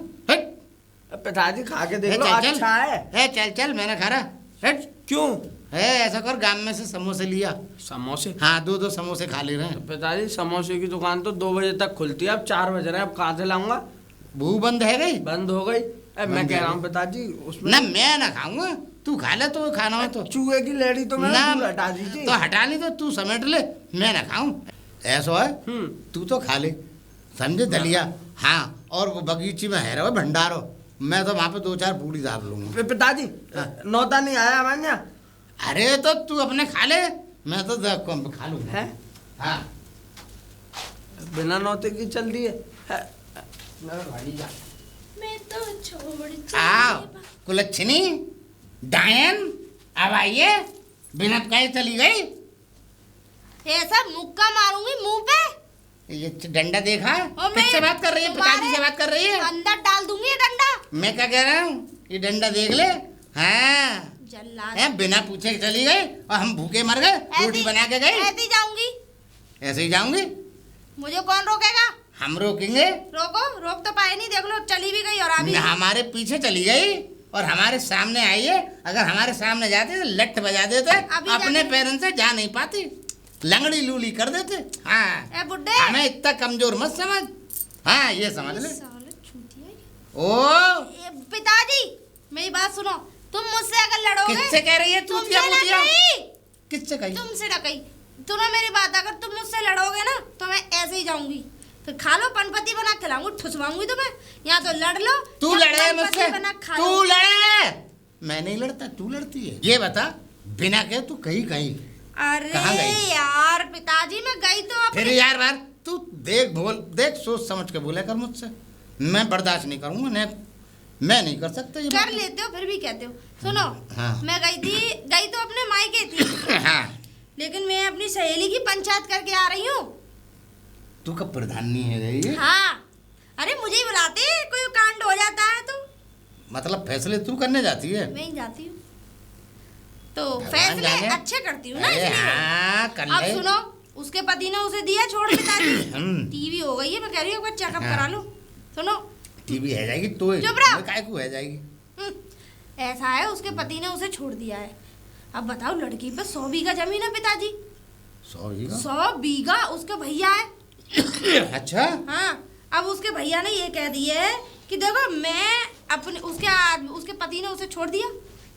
पिताजी खा के देख लो, अच्छा है। चल मैंने खा रहा। क्यों? ऐसा कर, गांव में से समोसे लिया। समोसे? हाँ, 2 समोसे खा ले रहे हैं। पिताजी समोसे की दुकान तो 2 बजे तक खुलती है, अब 4 बज रहे हैं, अब कहाँ से लाऊंगा? भूख बंद है गई? बंद हो गई। मैं कह रहा हूँ पिताजी, उसमें ना मैं ना खाऊंगा, तू खा ले, तो खाना हो तो। चूहे की लेडी तो मैं ना हटा दीजिए। तो हटा नहीं, तो तू समेट ले, मैं ना खाऊं। ऐसा है, तू तो खा ले, समझे? दलिया। हाँ, और वो बगीची में है रहा भंडारो, मैं तो वहाँ पे 2-4 पूड़ी दाब लूंगा। पिताजी, नौता नहीं आया हमारे यहाँ? अरे तो तू अपने खा ले, मैं तो खा लूंगा। है? हाँ, बिना नौते की चल दी है। मैं तो छोड़ आओ कुलच्छनी, डायन, अब आइए। बिना कहे चली गई। ऐसा मुक्का मारूंगी मुंह पे। ये डंडा देखा? और मैं किससे बात कर रही है? पिताजी से बात कर रही है? अंदर डाल दूंगी ये डंडा। मैं क्या कह रहा हूँ, ये डंडा देख ले। हाँ, जल्लाद। बिना पूछे चली गई और हम भूखे मर गए, रोटी बना के गए। ऐसे ही जाऊंगी। ऐसे ही जाऊंगी? मुझे कौन रोकेगा? हम रोकेंगे। रोको, रोक तो पाए नहीं, देख लो चली भी गई और अभी हमारे पीछे चली गई और हमारे सामने आई है। अगर हमारे सामने जाते तो लठ बजा देते, अपने पैरों से जा नहीं पाती, लंगड़ी लूली कर देते। हाँ, बुड्ढे, हमें इतना कमजोर मत समझ। हाँ, ये समझ ले। ओ पिताजी, मेरी बात सुनो, तुम मुझसे अगर लड़ोगे। किससे कह रही है? तुमसे ना कही। किससे कही? तुमसे ना कही। सुनो मेरी बात, अगर तुम मुझसे लड़ोगे ना तो मैं ऐसे ही जाऊंगी, फिर खा लो, पनपति बना खिलाऊंगी, ठुसवाऊंगी तुम्हें। यहाँ तो लड़ लो। तू लड़े मुझसे? तू लड़े? मैं नहीं लड़ता, तू लड़ती है। ये बता, बिना कहे तू कहीं? अरे यार पिताजी, मैं गई तो फिर यार बार तू देख सोच समझ के बोला कर मुझसे। मैं बर्दाश्त नहीं करूंगा, मैं नहीं कर सकता ये। कर लेते हो फिर भी कहते हो। सुनो, हाँ। मैं गई तो अपने मायके थी। हाँ। लेकिन मैं अपनी सहेली की पंचायत करके आ रही हूँ। तू कब प्रधानी है गई? हाँ, अरे मुझे ही बुलाते, कोई कांड हो जाता है तो। मतलब फैसले तू करने जाती है? मैं ही जाती हूँ, तो फैसले अच्छे करती हूँ ना, इसलिए। हाँ, कर ले। अब सुनो, उसके पति ने उसे दिया छोड़ पिताजी। टीवी हो गई है, मैं कह रही हूँ चेकअप करा लो। सुनो, टीवी है जाएगी तो चुप रहो। काय को है जाएगी? ऐसा है, उसके पति ने उसे छोड़ दिया है। अब बताओ, लड़की पे 100 बीघा जमीन है पिताजी। 100 बीघा? 100 बीघा उसके भैया है। अच्छा। हाँ, अब उसके भैया ने ये कह दिया है कि देखो, मैं अपने उसके पति ने उसे छोड़ दिया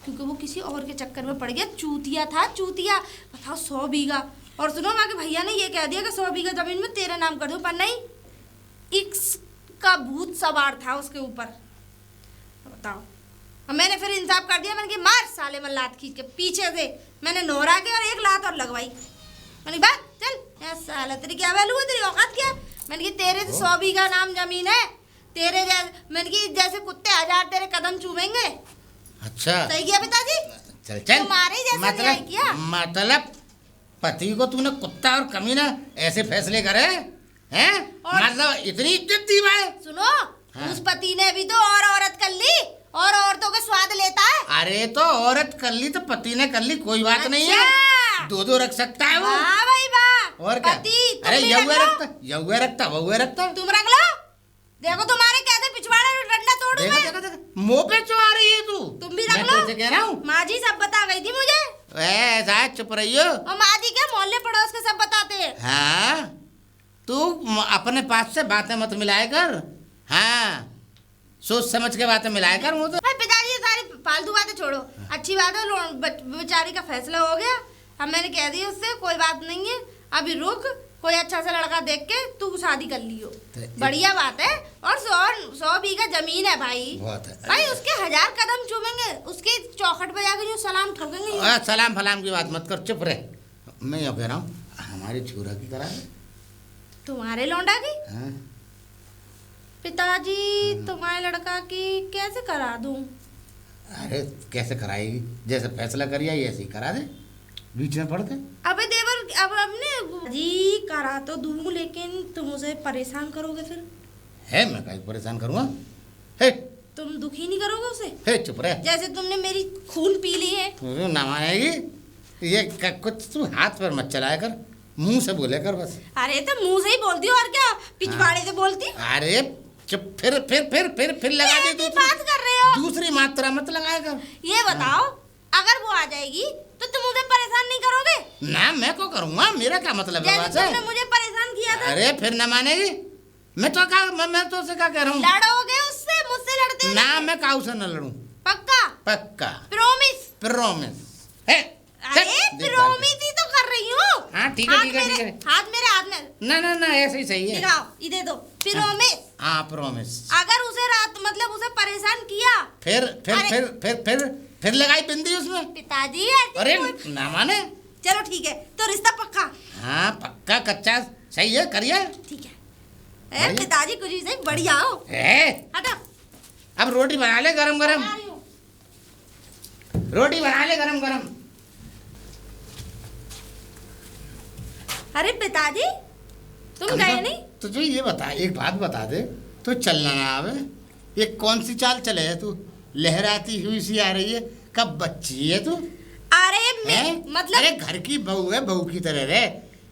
क्योंकि वो किसी और के चक्कर में पड़ गया। चूतिया था, चूतिया। बताओ, 100 बीघा। और सुनो, वहाँ के भैया ने ये कह दिया कि 100 बीघा जमीन में तेरे नाम कर दो, पर नहीं, इक्स का भूत सवार था उसके ऊपर। बताओ, और मैंने फिर इंसाफ कर दिया। मैंने कहा, मार साले में लात खींच के पीछे से मैंने नोरा के और एक लात और लगवाई। मैंने कहा, चल यार साला, तेरी क्या वैल्यू है, तेरी औकात क्या? मैंने कहा, तेरे से 100 बीघा नाम जमीन है, तेरे मैंने कहा जैसे कुत्ते 1000 तेरे कदम चूमेंगे। अच्छा, सही किया पिताजी? चल तुम्हारे जैसा न्याय किया। मतलब पति को तूने कुत्ता और कमीना ऐसे फैसले करे हैं? मतलब इतनी इज्जत दी भाई? सुनो, उस पति ने भी तो और औरत कर ली, और औरतों के स्वाद लेता है। अरे तो औरत कर ली तो पति ने कर ली, कोई बात नहीं है, 2 रख सकता है वो। वाह भाई वाह। और क्या? पति, अरे यहुए रखता तुम रख लो। देखो, तुम्हारे कहते पिछवाड़े में डंडा तोड़ू मैं। देखो, मुंह पे चुआ रही है तू। तुम भी रख लो। मैं कह रहा हूँ, माँ जी सब बता गई थी मुझे। ऐसा चुप रहियो। और माँ जी क्या, मोहल्ले पड़ोस के सब बताते हैं। हाँ, तू अपने पास से बातें मत मिलाया कर। हाँ, सोच समझ के बातें मिलाया कर। वो तो पिताजी, सारी फालतू बातें छोड़ो, अच्छी बात है, बेचारी का फैसला हो गया। अब मैंने कह दिया उससे, कोई बात नहीं है, अभी रुक, कोई अच्छा सा लड़का देख के तू शादी कर लियो, बढ़िया बात है। और 100 बीघा जमीन है भाई, बहुत है भाई। उसके 1000 कदम चूमेंगे, उसके चौखट पे जाके जो सलाम ठोकेंगे। सलाम फलाम की बात मत कर, चुप रहे। मैं ये कह रहा हूँ, हमारी छोरा की करा है। तुम्हारे लौंडा की? हाँ। पिताजी तुम्हारे लड़का की कैसे करा दूं? अरे कैसे कराएगी, जैसे फैसला करिए ऐसे ही करा दे, बीच में पड़ के। अबे देवर, अब हमने जी करा तो दूं, लेकिन तुम उसे परेशान करोगे फिर। है मैं कहीं परेशान करूँगा? है तुम दुखी नहीं करोगे उसे? है चुप रहे। जैसे तुमने मेरी खून पी ली है। तू ना मानेगी, ये कुछ तू हाथ पर मत चलाया कर, मुंह से बोले कर बस। अरे तो मुंह से ही बोलती हो और क्या पिछवाड़े से बोलती? अरे चुप, फिर लगा दे कैसी बात कर रहे हो? दूसरी मात्रा मत लगाया कर। ये बताओ, अगर वो आ जाएगी तो तुम उसे परेशान नहीं करोगे? ना मैं को करूँगा, मेरा क्या मतलब है जैसे बात है? तुमने मुझे परेशान किया था। अरे फिर न मानेगी, मैं तो उसे क्या कह रहा हूँ? लड़ोगे उससे? मुझसे लड़ते हो? ना मैं काऊ से न लड़ूं। पक्का? पक्का प्रॉमिस? प्रॉमिस है। अरे प्रॉमिस ही तो कर रही हूँ। हाँ ठीक है ठीक है ठीक है। हाथ मेरे हाथ में ना ऐसे ही सही है। दिखाओ, इधर दो। प्रॉमिस? हाँ प्रॉमिस। अगर उसे रात मतलब उसे परेशान किया फिर लगाई बिंदी उसमें। पिताजी ऐसी अरे कोई- ना माने। चलो ठीक है, तो रिश्ता पक्का? हाँ पक्का कच्चा सही है, करिए। ठीक है। बढ़िया। पिताजी कुछ ही सही, बढ़िया हो। हटो। अब रोटी बना ले गरम गरम, बना रही हूँ। रोटी बना ले गरम गरम। अरे पिताजी तुम गए नहीं? तुझे ये बता, एक बात बता दे, तो चलना ना आवे, ये कौन सी चाल चले है तू? लहराती हुई सी आ रही है, कब बच्ची है तू? अरे मतलब अरे घर की बहू है, बहू की तरह रे,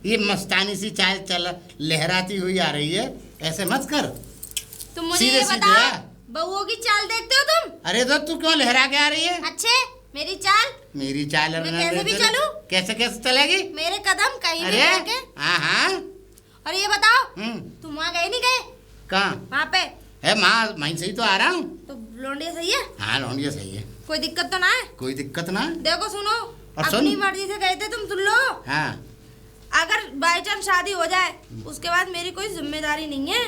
ये मस्तानी सी चाल चल लहराती हुई आ रही है, ऐसे मत कर। तुम मुझे सीधे ये सीधे बताओ, है। बहुओं की चाल देखते हो तुम? अरे तो तू क्यों लहरा के आ रही है? अच्छे मेरी चाल? मेरी चाल मैं रहने कैसे दे भी तेरे। चलूं? कैसे कैसे चलेगी? मेरे कदम कहीं भी अरे जाके। हाँ और ये बताओ, तुम वहाँ गए नहीं गए? कहाँ वहाँ पे है माँ? मैं सही तो आ रहा हूँ। तो लौंडिया सही है? हाँ लौंडिया सही है, कोई दिक्कत तो ना है? कोई दिक्कत ना है। देखो सुनो, और सुन। अपनी मर्जी से गए थे तुम, सुन लो। हाँ अगर बाई चांस शादी हो जाए उसके बाद मेरी कोई जिम्मेदारी नहीं है,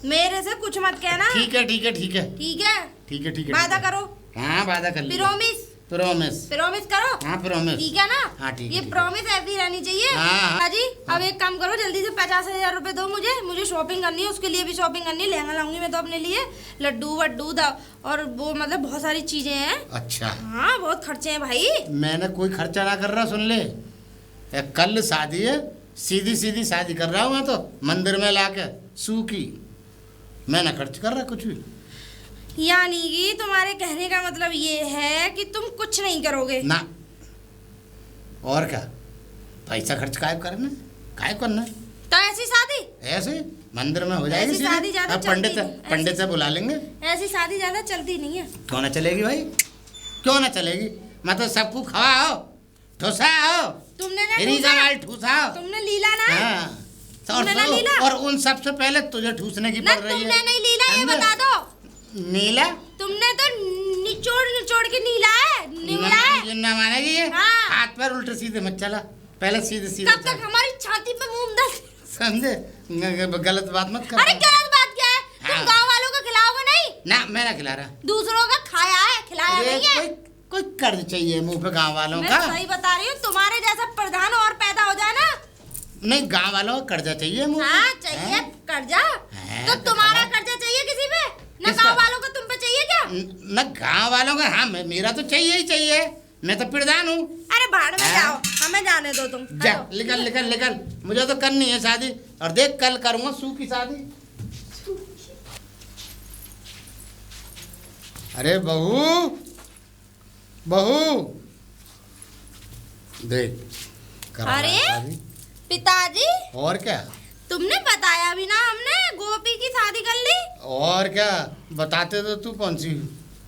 मेरे से कुछ मत कहना। ठीक है ठीक है ठीक है ठीक है? ठीक है ठीक है। वादा करो। हाँ वादा कर लिया। प्रॉमिस? प्रॉमिस। प्रॉमिस करो। हाँ प्रॉमिस। ठीक है ना? हाँ ठीक है, ये ठीक है। प्रॉमिस ऐसी रहनी चाहिए। हाँ। हाजी अब एक काम करो, जल्दी से 50,000 रुपए दो मुझे शॉपिंग करनी है, उसके लिए भी शॉपिंग करनी है, लहंगा लाऊंगी मैं तो अपने लिए, लड्डू वड्डू और वो मतलब बहुत सारी चीजें हैं। अच्छा हाँ बहुत खर्चे हैं भाई। मैंने कोई खर्चा ना कर रहा, सुन ले, कल शादी है, सीधी सीधी शादी कर रहा हूँ मैं तो, मंदिर में लाके सूखी, मैं ना खर्च कर रहा कुछ भी। यानी कि तुम्हारे कहने का मतलब ये है कि तुम कुछ नहीं करोगे? ना और क्या, पैसा खर्च काहे करना, काहे करना? तो ऐसी शादी? ऐसे मंदिर में हो जाएगी ऐसी शादी सीधी। ज्यादा अब पंडित चलती नहीं। पंडित से बुला लेंगे। ऐसी शादी ज्यादा चलती नहीं है। क्यों ना चलेगी भाई, क्यों ना चलेगी? मतलब सबको खवाओ, ठुसाओ, तुमने ना फ्री ठूसा? का माल ठुसाओ। तुमने लीला ना? हाँ। तुमने ना लीला? और उन सबसे पहले तुझे ठूसने की ना पड़ रही है। तुमने नहीं लीला, ये समझे? बता दो। नीला तुमने तो निचोड़ के नीला है, निवला है। ये ना मानेगी ये। हाँ। हाथ पैर उल्टे सीधे मत चला, पहले सीधे सीधे कब तक हमारी छाती पे मूंग दल? समझे? गलत बात मत कर। अरे गलत बात क्या है? तुम हाँ। गांव वालों को खिलाओगे नहीं? ना मैं ना खिला रहा। दूसरों का खाया है, खिलाया अरे नहीं है। कोई कर्ज चाहिए मुंह पे गांव वालों मैं का? सही बता रही हूँ, तुम्हारे जैसा प्रधान और पैदा हो जाए ना। नहीं, गांव वालों का कर्जा चाहिए मुंह पे। हाँ चाहिए हैं? कर्जा। हैं? तो तुम्हारा कर्जा चाहिए किसी पे? ना किसका? गांव वालों का तुम पे चाहिए क्या? न गांव वालों का, हाँ मेरा तो चाहिए ही चाहिए, मैं तो प्रधान हूँ। अरे भाड़ में हैं? जाओ, हमें जाने दो तुम। जा हटो। निकल निकल निकल, मुझे तो करनी है शादी, और देख कल करूंगा सू की शादी। अरे बहू बहू देख करा अरे? शादी। पिताजी और क्या, तुमने बताया भी ना, हमने गोपी की शादी कर ली। और क्या बताते तो तू कौन सी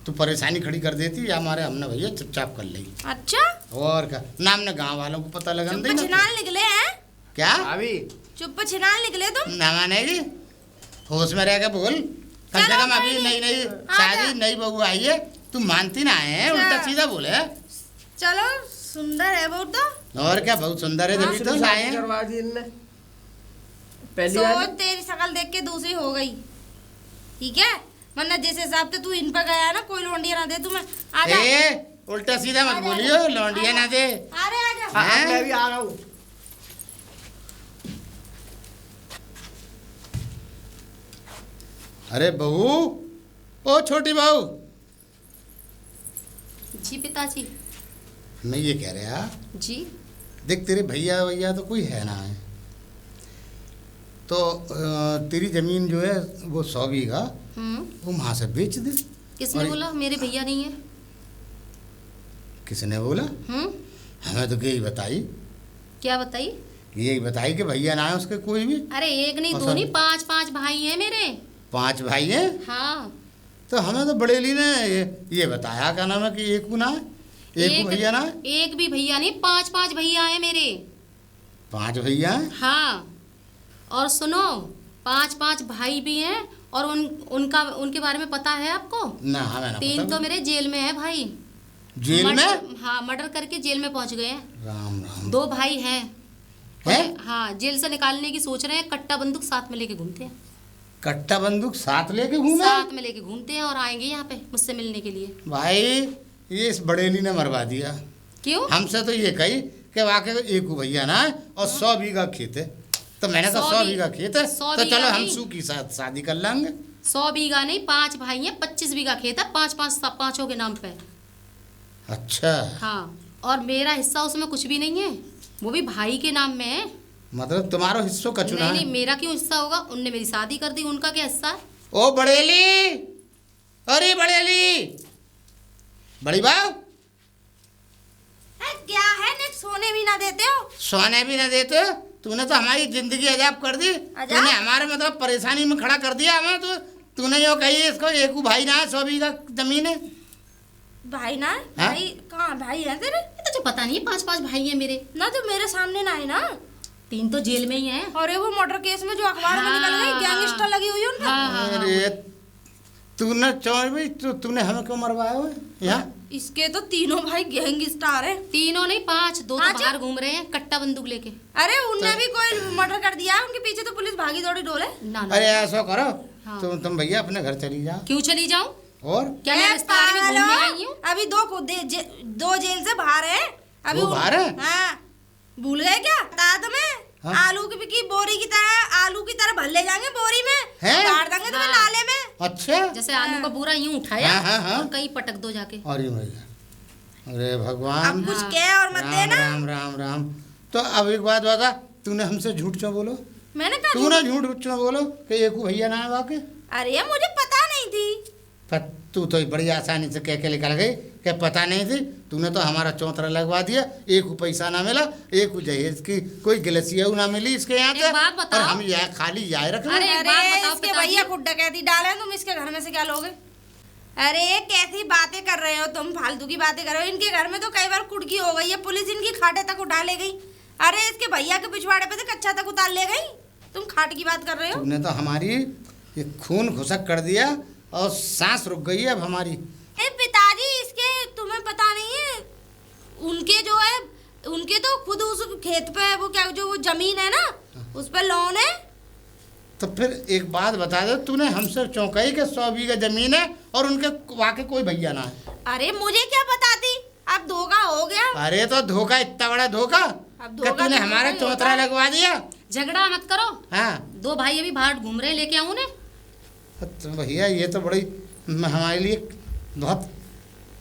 तू परेशानी खड़ी कर देती, या हमारे हमने भैया चुपचाप कर ली। अच्छा और क्या ना, हमने गांव वालों को पता लगा चुप छिनाल निकले हैं? क्या अभी चुप छिनाल निकले तुम? ना मानेगी, होश में रह के बोल, कम से चलो कम अभी कोई नई नहीं। नई आ शादी जा। नई बहू आई है, तू मानती ना है, अच्छा। उल्टा सीधा बोले। चलो सुंदर है बहुत तो। और क्या बहुत सुंदर है, जब तो दूसरी आए शादी हैं। करवा दी इनने पहली सोच वाली। तेरी शक्ल देख के दूसरी हो गई, ठीक है? वरना जिस हिसाब से तू इन पर गया है ना, कोई लौंडिया ना दे तुम्हें। आजा। ए उल्टा सीधा मत आ जा, बोलियो, आ जा। लौंडिया ना दे। अरे आजा। हाँ, हैं? मैं भी आ रहा हूँ। अरे बहू, ओ छोटी बहू, जी पिताजी। मैं ये कह रहा, जी। देख तेरे भैया भैया तो कोई है ना है, तो तेरी जमीन जो है वो 100 बीघा वो वहाँ से बेच दे। किसने बोला मेरे भैया नहीं है? किसने बोला? हमें तो यही बताई। क्या बताई? यही बताई कि भैया ना है उसके कोई भी। अरे एक नहीं, दो नहीं, 5 भाई हैं मेरे। 5 भाई हैं? हाँ। तो हमें तो बड़ेली ने ये बताया, क्या नाम है कि एक ना है, एक भैया ना है। एक भी भैया नहीं, 5 भैया हैं मेरे। 5 भैया हैं? हाँ। और सुनो, 5 भाई भी हैं, और उनके बारे में पता है आपको? ना, हमें ना 3 तो मेरे जेल में है भाई। जेल में? हाँ, मर्डर करके जेल में पहुंच गए हैं। राम राम। 2 भाई हैं। हैं? हाँ, जेल से निकालने की सोच रहे हैं। कट्टा बंदूक साथ में लेके घूमते हैं। कट्टा बंदूक साथ लेके घूमे? साथ में लेके घूमते हैं और आएंगे यहाँ पे मुझसे मिलने के लिए। भाई ये इस बड़ेली ने मरवा दिया। क्यों? हमसे तो ये कही कि वाकई तो एक भैया ना है और 100 बीघा खेत है। तो मैंने कहा 100 बीघा खेत है तो चलो हम सू की साथ शादी कर लेंगे। 100 बीघा नहीं, 5 भाई हैं, 25 बीघा खेत है, 5 के नाम पे। अच्छा। हाँ, और मेरा हिस्सा उसमें कुछ भी नहीं है, वो भी भाई के नाम में है। मतलब तुम्हारा हिस्सों का चुना? नहीं, मेरा क्यों हिस्सा होगा? उनने मेरी शादी कर दी, उनका क्या हिस्सा है? ओ बड़ेली, अरे बड़ेली, बड़ी बाऊ, क्या है ने सोने भी ना देते हो? सोने भी ना देते हो? तूने तो हमारी जिंदगी अजाब कर दी। तूने हमारे मतलब परेशानी में खड़ा कर दिया हमें। तो तूने यो कही इसको एक भाई ना है, 100 बीघा जमीन है। भाई ना है? भाई कहाँ भाई है तेरे? ये तो जो पता नहीं है, 5 भाई हैं मेरे ना। तो मेरे सामने ना है ना। 3 तो जेल में ही हैं। और वो मर्डर केस में जो अखबार में निकल गई, गैंगस्टर लगी हुई है उन पर। अरे तूने तूने हमें क्यों मरवाया हुआ यहाँ? इसके तो तीनों भाई गैंगस्टर हैं। तीनों नहीं, 5, 2 तो बाहर घूम रहे हैं कट्टा बंदूक लेके। अरे उनने भी कोई मर्डर कर दिया, उनके पीछे तो पुलिस भागी दौड़ी डोले। ना। अरे ऐसा करो, तुम भैया अपने घर चली जाओ। क्यों चली जाऊं? और क्या मैं रिश्तेदारी में घूमने आई हूं? अभी 2 जेल से बाहर है अभी। वो बाहर है? हाँ, भूल गए क्या? बताया तुम्हें? हाँ? आलू की बोरी की तरह, आलू की तरह भर ले जाएंगे बोरी में, गाड़ देंगे तुम्हें नाले में। अच्छा, जैसे आलू का पूरा यूं उठाया और कहीं पटक दो जाके। अरे भैया, अरे भगवान। अब कुछ कह और मत देना। राम राम राम। तो अब एक बात बता, तूने हमसे झूठ क्यों बोलो? मैंने कहा तूने झूठ क्यों बोलो कि एक भैया ना है वाकई? अरे मुझे पता नहीं थी। पर तू तो बड़ी आसानी से कह के निकल गई कि पता नहीं थी। तूने तो हमारा चौतरा लगवा दिया, एक पैसा ना मिला, एक जहेज की कोई गिलसिया ना मिली इसके यहाँ से। और हम यहाँ खाली यहाँ रख। अरे इसके भैया को डकैती डाले, तुम इसके घर में से क्या लोगे? अरे कैसी बातें कर रहे हो तुम? फालतू की बातें कर रहे हो। इनके घर में तो कई बार कुड़की हो गई है, पुलिस इनकी खाटे तक उठा ले गई। अरे इसके भैया के पिछवाड़े पे से कच्चा तक उतार ले गई। तुम खाट की बात कर रहे हो? तूने तो हमारी ये खून खुशक कर दिया और सांस रुक गई है अब हमारी। पिताजी इसके तुम्हें पता नहीं है, उनके जो है उनके तो खुद उस खेत पे वो क्या जो वो जमीन है ना उस पे लोन है। तो फिर एक बात बता दे, तूने हमसे चौंकाई कि 100 बीघा जमीन है और उनके वाकई कोई भैया ना है। अरे मुझे क्या बताती, अब धोखा हो गया। अरे तो धोखा, इतना बड़ा धोखा कि तूने हमारा चौतरा लगवा दिया। झगड़ा मत करो। हाँ, 2 भाई अभी बाहर घूम रहे, लेके आऊं ने? तो भैया ये तो बड़ी हमारे लिए बहुत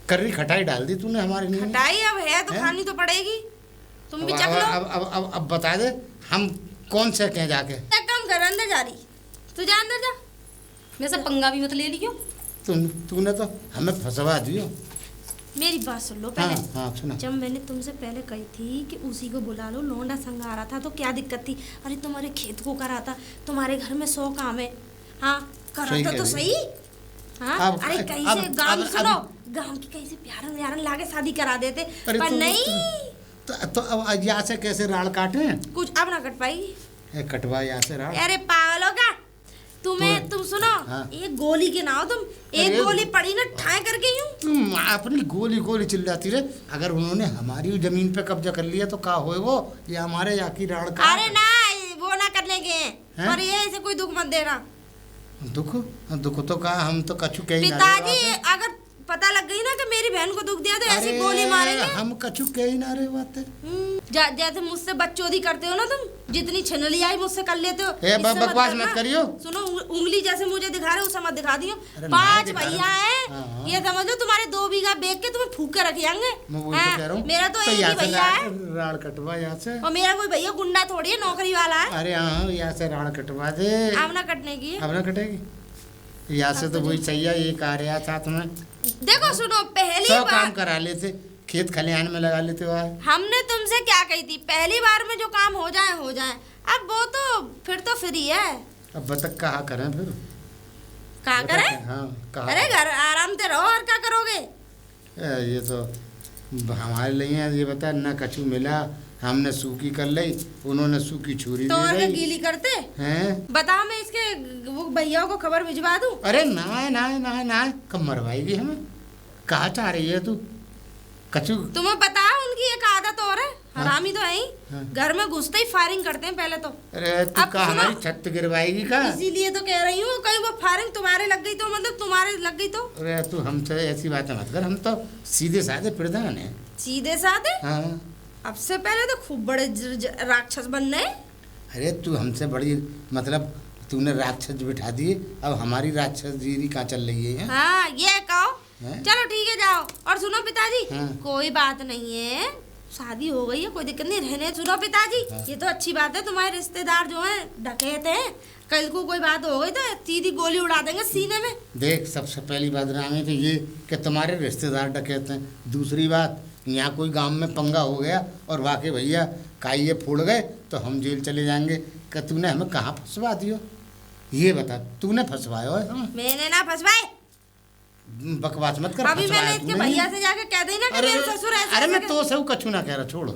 कर्री खटाई डाल दी तूने हमारे लिए। खटाई अब है तो खानी तो पड़ेगी, तुम भी चख लो। अब बता दे हम कौन से कहें जाके? एक काम कर, अंदर जा रही, तू जा अंदर जा। मेरे से पंगा भी मत ले लियो। तूने तो हमें फंसवा दियो। मेरी बात सुन लो पहले। हाँ, सुना। जब मैंने तुमसे पहले कही थी कि उसी को बुला लो, लौंडा संग आ रहा था, तो क्या दिक्कत थी? अरे तुम्हारे खेत को करा था, तुम्हारे घर में 100 काम है। हाँ, करा था तो सही। हाँ, अरे कहीं से गांव सुनो, गांव की कहीं से प्यारन लाके शादी करा देते, पर नहीं। तो अब यहाँ से कैसे राड़ काटे? कुछ अब ना कट पाएगी। कटवा यहाँ से राड़। अरे पागल हो क्या? तुम सुनो। हाँ। एक गोली के नाव तुम एक गोली पड़ी ना ठाए करके यूं। तुम अपनी गोली चिल्लाती रहे। अगर उन्होंने हमारी जमीन पे कब्जा कर लिया तो क्या होए वो? ये हमारे यहाँ की राड़ का। अरे ना, वो ना करने के, पर ये ऐसे कोई दुख मत देना। दुख तो कहा, हम तो कछु कहीं ना। पिताजी अगर पता लग गई ना कि मेरी बहन को दुख दिया तो ऐसी गोली मारेंगे। हम कछु कहीं ना रहे बात है। जैसे मुझसे बच्चोदी करते हो ना तुम, जितनी छिनली आई मुझसे कर लेते हो। ए, इससे बकवास करना। मत करियो। सुनो, उंगली जैसे मुझे दिखा रहे हो उसे मत दिखा दियो। अरे 5 मैं दिखा भैया रहा हैं, हूँ। हाँ। ये समझ लो तुम्हारे 2 बीघा बेच के तुम्हें फूक के रख जाएंगे। मैं वही तो कह रहा हूँ। मेरा तो एक यहाँ ही से भैया है, राड़ कटवा यहाँ से। और मेरा कोई भैया गुंडा थोड़ी है, नौकरी वाला है। अरे हाँ, यहाँ से राड़ कटवा दे। अब ना कटने की है। अब ना कटेगी, यहाँ से तो वही चाहिए, ये कार्य साथ में देखो सुनो, पहली 100 काम बार करा लेते, खेत खलिहान में लगा लेते हो। हमने तुमसे क्या कही थी, पहली बार में जो काम हो जाए हो जाए। अब वो तो फिर फ्री है। अब बतक कहाँ करें फिर? क्या करें? हाँ, कहाँ अरे घर आराम से रहो, और क्या करोगे? ये तो हमारे लिए है। ये बता, ना कछु मिला, हमने सूखी कर ली, उन्होंने सूखी छुरी तो और दे क्या दी गीली करते हैं। बताओ, मैं इसके वो भैया को खबर भिजवा दूं? अरे ना ना ना ना, कब मरवाएगी हमें? कहाँ चाह रही है तू? कछु तुम्हें पता है उनकी एक आदत और है, हरामी तो है ही। हाँ। घर में घुसते ही फायरिंग करते हैं पहले तो। अरे तू अब का सुनो। हमारी छत गिरवाएगी का? इसीलिए तो कह रही हूँ, कहीं वो फायरिंग तुम्हारे लग गई तो, मतलब तुम्हारे लग गई तो। अरे तू हमसे ऐसी बातें मत कर, हम तो सीधे साधे प्रधान हैं। सीधे साधे? हाँ। अब से पहले तो खूब बड़े राक्षस बनने हैं। अरे तू हमसे बड़ी, मतलब तूने राक्षस बिठा दिए, अब हमारी राक्षसगिरी कहाँ चल रही है? हाँ, ये कहो। हैं? चलो ठीक है, जाओ। और सुनो पिताजी, हाँ। कोई बात नहीं है, शादी हो गई है, कोई दिक्कत नहीं, रहने। सुनो पिताजी, हाँ। ये तो अच्छी बात है, तुम्हारे रिश्तेदार जो हैं डकैत हैं, कल को कोई बात हो गई तो सीधी गोली उड़ा देंगे सीने में। देख, सबसे पहली बदनामी तो ये कि तुम्हारे रिश्तेदार डकैत हैं। दूसरी बात, यहाँ कोई गांव में पंगा हो गया और वाकई भैया काइये फोड़ गए तो हम जेल चले जाएंगे। कि तूने हमें कहाँ फंसवा दियो? ये बता, तूने फंसवाया है हमें? मैंने ना फंसवाए। बकवास मत कर। अभी फंसवाया मैंने इसके तूने भैया नहीं। से जाके कह दी ना कि अरे मेरे ससुर ऐसे अरे, मैं ऐसे तो सब कछु ना कह रहा, छोड़ो,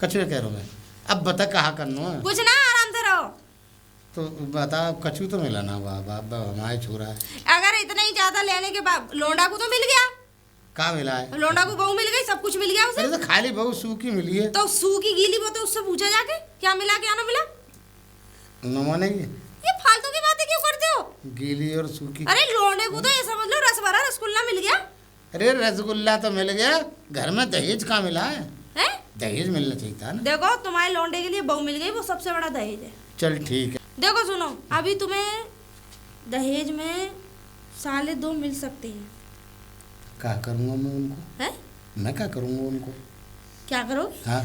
कछु ना कह रहा हूँ मैं। अब बता कहाँ करना है? कुछ ना, आराम से रहो। तो बता, कछु तो मिला ना? वाह वाह वाह, हमारे छोरा है। अगर इतना ही ज्यादा लेने के बाद लोंडा को तो मिल गया, कहाँ मिला है? लोंडा को बहू मिल गई, सब कुछ मिल गया उसे। अरे तो खाली बहू सूखी मिली है। तो सू की गीली वो तो उससे पूछा जाके क्या मिला क्या ना मिला। न मानेगी? ये फालतू की बातें क्यों करते हो? गीली और सूखी। अरे लोंडे को तो ये समझ लो रस भरा रसगुल्ला मिल गया अरे रसगुल्ला तो मिल गया, घर में दहेज कहाँ मिला है? है। दहेज मिलना चाहिए था ना। देखो, तुम्हारे लोंडे के लिए बहू मिल गई, वो सबसे बड़ा दहेज है। चल ठीक है। देखो सुनो, अभी तुम्हें दहेज में 2.5 मिल सकते हैं। क्या करूँगा मैं उनको? हैं? मैं क्या करूँगा उनको? क्या करोगे? हाँ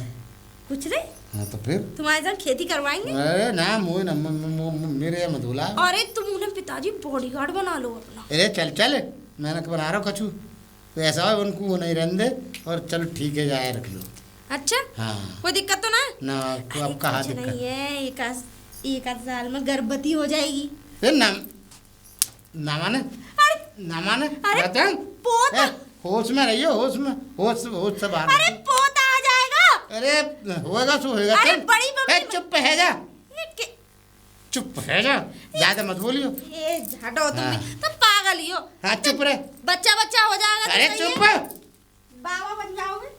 कुछ नहीं, हाँ, तो फिर? तुम्हारे साथ खेती करवाएंगे। अरे ना, मुँह ना मेरे यहाँ मत बुला। अरे तुम उन्हें पिताजी बॉडीगार्ड बना लो अपना। अरे चल चल, मैंने तो बना रहा हूँ कछु, तो ऐसा हो उनको वो नहीं रहने दे। और चलो ठीक है, जाए रख लो। अच्छा, हाँ कोई दिक्कत तो ना है? ना, तो अब कहाँ कुछ दिक्कत? नहीं है, एक आध साल में गर्भवती हो जाएगी। फिर ना माने, अरे ना माने, अरे कहते हैं, पोता, होश में रहियो, होश में, होश से बाहर अरे निकलो। पोता आ जाएगा। अरे होएगा सो होएगा। अरे चल। बड़ी मम्मी ए, चुप है जा, ये के- चुप है जा, ज्यादा मत बोलियो। ये हटो तुम हाँ। भी, तुम पागल ही हो। हाँ चुप रहे। बच्चा बच्चा हो जाएगा तो अरे सही चुप है। है। बाबा बन जाओगे।